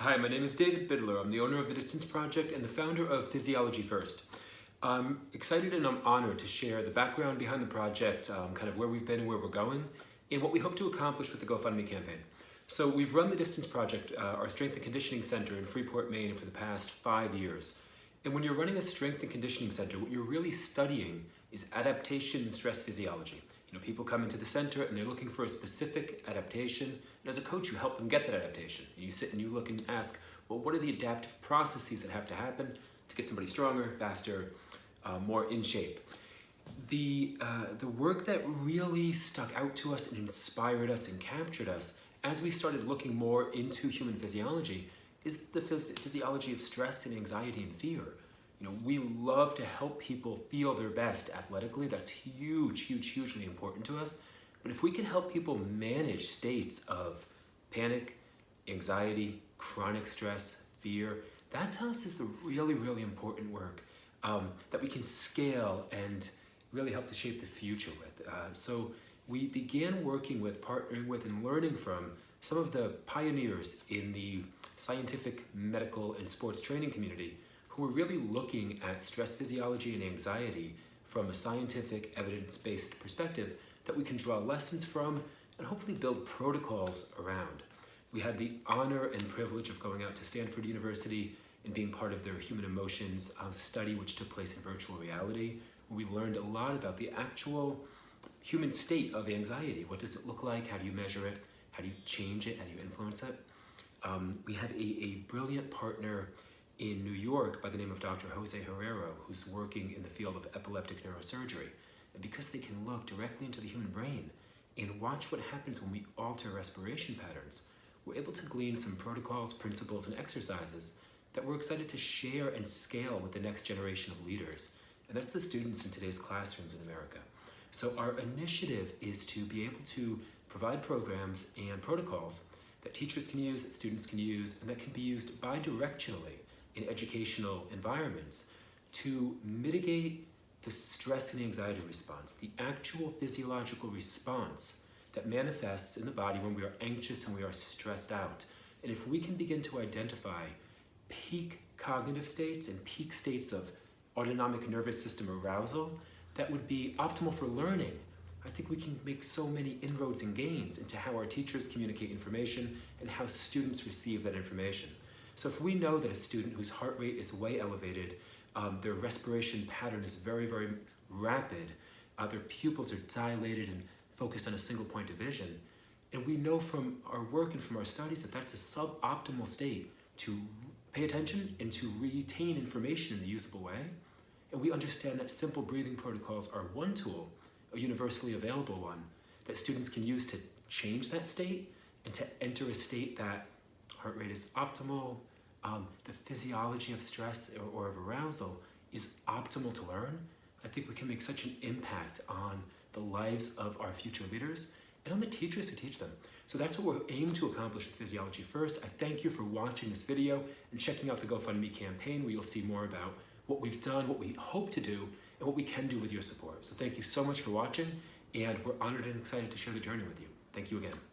Hi, my name is David Biddler. I'm the owner of the Distance Project and the founder of Physiology First. I'm excited and I'm honored to share the background behind the project, kind of where we've been and where we're going, and what we hope to accomplish with the GoFundMe campaign. So we've run the Distance Project, our strength and conditioning center in Freeport, Maine for the past 5 years. And when you're running a strength and conditioning center, what you're really studying is adaptation and stress physiology. People come into the center and they're looking for a specific adaptation, and as a coach, you help them get that adaptation. You sit and you look and ask, well, what are the adaptive processes that have to happen to get somebody stronger, faster, more in shape? The work that really stuck out to us and inspired us and captured us as we started looking more into human physiology is the physiology of stress and anxiety and fear. We love to help people feel their best athletically. That's hugely important to us. But if we can help people manage states of panic, anxiety, chronic stress, fear, that to us is the really important work that we can scale and really help to shape the future with. So we began working with, partnering with, and learning from some of the pioneers in the scientific, medical, and sports training community who are really looking at stress physiology and anxiety from a scientific, evidence-based perspective that we can draw lessons from and hopefully build protocols around. We had the honor and privilege of going out to Stanford University and being part of their human emotions study, which took place in virtual reality, where we learned a lot about the actual human state of anxiety. What does it look like? How do you measure it? How do you change it? How do you influence it? We have a brilliant partner in New York by the name of Dr. Jose Herrero, who's working in the field of epileptic neurosurgery. And because they can look directly into the human brain and watch what happens when we alter respiration patterns, we're able to glean some protocols, principles, and exercises that we're excited to share and scale with the next generation of leaders. And that's the students in today's classrooms in America. So our initiative is to be able to provide programs and protocols that teachers can use, that students can use, and that can be used bidirectionally in educational environments to mitigate the stress and anxiety response, the actual physiological response that manifests in the body when we are anxious and we are stressed out. And if we can begin to identify peak cognitive states and peak states of autonomic nervous system arousal that would be optimal for learning, I think we can make so many inroads and gains into how our teachers communicate information and how students receive that information. So if we know that a student whose heart rate is way elevated, their respiration pattern is very rapid, their pupils are dilated and focused on a single point of vision, and we know from our work and from our studies that that's a suboptimal state to pay attention and to retain information in a usable way, and we understand that simple breathing protocols are one tool, a universally available one, that students can use to change that state and to enter a state that heart rate is optimal, the physiology of stress or of arousal is optimal to learn. I think we can make such an impact on the lives of our future leaders and on the teachers who teach them. So that's what we aim to accomplish with Physiology First. I thank you for watching this video and checking out the GoFundMe campaign, where you'll see more about what we've done, what we hope to do, and what we can do with your support. So thank you so much for watching, and we're honored and excited to share the journey with you. Thank you again.